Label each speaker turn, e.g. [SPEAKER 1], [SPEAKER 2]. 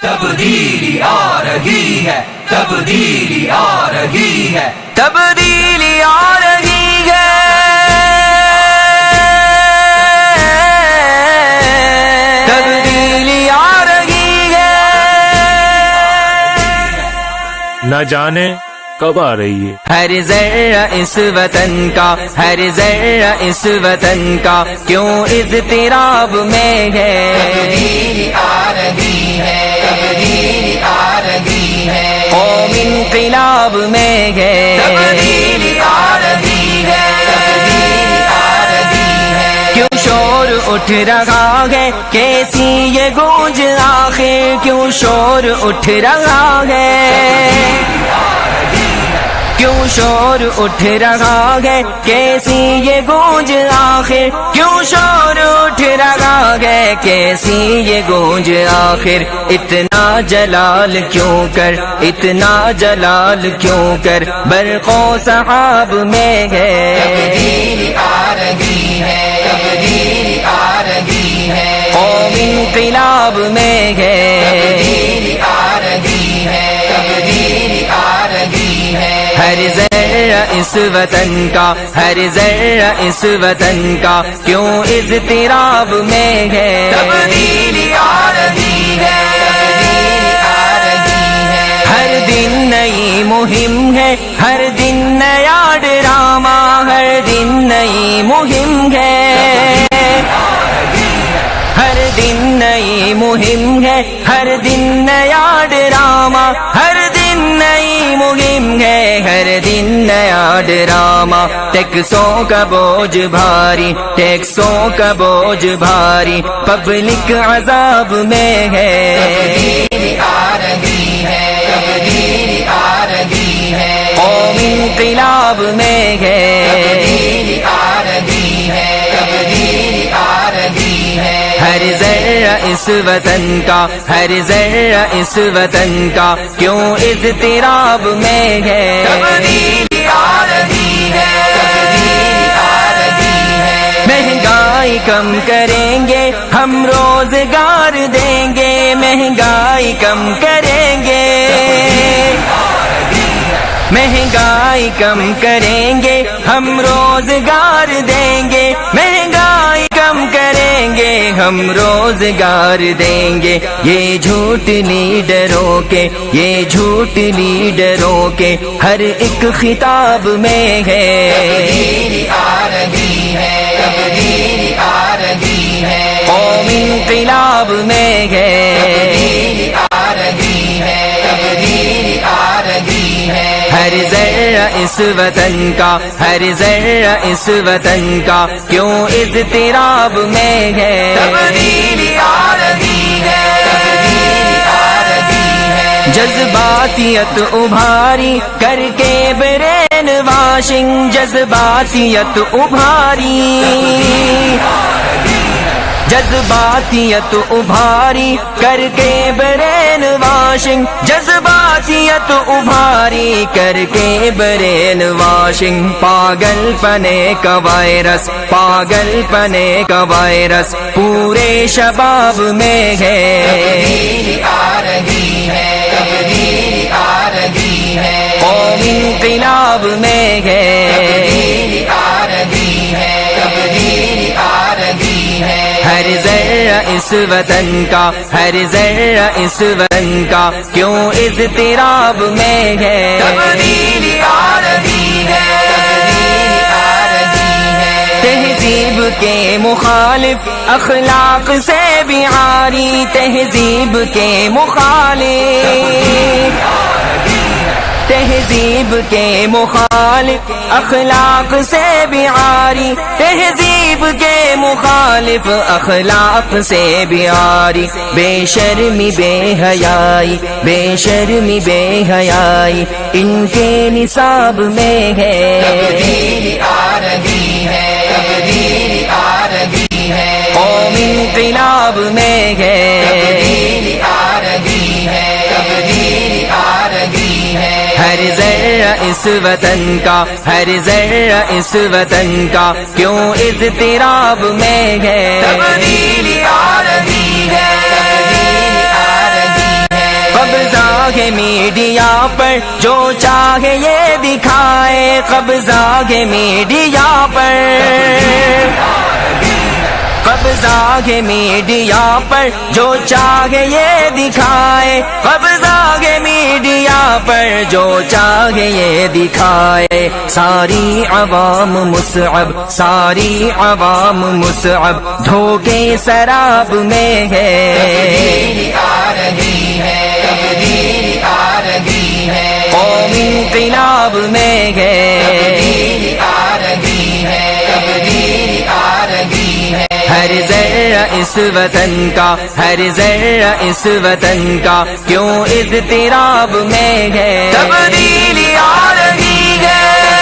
[SPEAKER 1] تبدیلی آ رہی ہے، تبدیلی آ رہی ہے، تبدیلی آ رہی ہے، تبدیلی آ رہی ہے،
[SPEAKER 2] نہ جانے کب آ رہی ہے۔
[SPEAKER 1] ہر ذرہ اس وطن کا، ہر ذرہ اس وطن کا کیوں اضطراب میں ہے، تبدیلی آ رہی ہے، تبدیلی آ رہی ہے، قوم انقلاب میں ہے، تبدیلی آ رہی ہے، تبدیلی آ رہی ہے، کیوں شور اٹھ رہا ہے، کیسی یہ گونج آخر، کیوں شور اٹھ رہا ہے، کیوں شور اٹھ رہا ہے، کیسی یہ گونج آخر، کیوں شور اٹھ رہا ہے، کیسی یہ گونج آخر، اتنا جلال کیوں کر، اتنا جلال کیوں کر برق و سحاب میں ہے، تبدیلی آ رہی ہے، تبدیلی آ رہی ہے، قوم انقلاب میں ہے، تبدیلی آ رہی ہے، تبدیلی آ رہی ہے، ہر ذرہ اس وطن کا، ہر ذرہ اس وطن کا کیوں اضطراب میں ہے، تبدیلی آ رہی ہے، تبدیلی آ رہی ہے، ہر دن نئی مہم ہے، ہر دن نیا ڈرامہ، ہر دن نئی مہم ہے، ہر دن نئی مہم ہے، ہر دن نیا ڈرامہ، ہر دن نئی مہم ہے، ہر دن نیا ڈرامہ، ٹیکسوں کا بوجھ بھاری، ٹیکسوں کا بوجھ بھاری، پبلک عذاب میں ہے، تبدیلی آ رہی ہے، تبدیلی آ رہی ہے، قوم انقلاب میں ہے، تبدیلی آ رہی ہے، تبدیلی آ رہی ہے، ہر ذرہ اس وطن کا، ہر ذرہ اس وطن کا کیوں اضطراب میں ہے، تبدیلی آ رہی ہے، تبدیلی آ رہی ہے، مہنگائی کم کریں گے ہم روزگار دیں گے، مہنگائی کم کریں گے، مہنگائی کم کریں گے ہم روزگار دیں گے، مہنگائی کم کریں گے ہم روزگار دیں گے، یہ جھوٹ لیڈروں کے، یہ جھوٹ لیڈروں کے ہر ایک خطاب میں ہے، تبدیلی آ رہی ہے، تبدیلی آ رہی ہے، قوم انقلاب میں ہے، تبدیلی آ رہی ہے، تبدیلی آ رہی ہے، ہر ذرہ اس وطن کا، ہر ذرہ اس وطن کا کیوں اضطراب میں ہے، تبدیلی آ رہی ہے، تبدیلی آ رہی ہے، جذباتیت ابھاری کر کے برین واشنگ، جذباتیت ابھاری، جذباتیت ابھاری کر کے برین واشنگ، جذباتیت ابھاری کر کے برین واشنگ، پاگل پنے کا وائرس، پاگل پنے کا وائرس پورے شباب میں ہے، تبدیلی آ رہی ہے، تبدیلی آ رہی ہے، قوم انقلاب میں ہے، تبدیلی آ رہی ہے، تبدیلی آ رہی ہے، ہر ذرہ اس وطن کا، ہر ذرہ اس وطن کا کیوں اضطراب میں ہے، تبدیلی آ رہی ہے، تبدیلی آ رہی ہے، تہذیب کے مخالف اخلاق سے بھی عاری، تہذیب کے مخالف، تہذیب کے مخالف اخلاق سے بھی عاری، تہذیب کے مخالف اخلاق سے بھی عاری، بے شرمی بے حیائی، بے شرمی بے حیائی ان کے نصاب میں ہے، تبدیلی آ رہی ہے، تبدیلی آ رہی ہے، قوم انقلاب میں ہے، تبدیلی آ رہی ہے، تبدیلی آ رہی ہے، ہر ذرہ اس وطن کا، ہر ذرہ اس وطن کا کیوں اضطراب میں ہے، تبدیلی آ رہی ہے، تبدیلی آ رہی ہے، ہے میڈیا پر جو چاہے یہ دکھائے، قبضہ ہے میڈیا پر، قبضہ ہے میڈیا پر جو چاہے یہ دکھائے، قبضہ ہے میڈیا پر جو چاہے یہ دکھائے۔ ساری عوام مصعب، ساری عوام مصعب دھوکے سراب میں ہے، قوم انقلاب میں ہے، ہر ذرہ اس وطن کا، ہر ذرہ اس وطن کا کیوں اضطراب میں ہے، تبدیلی آ رہی ہے،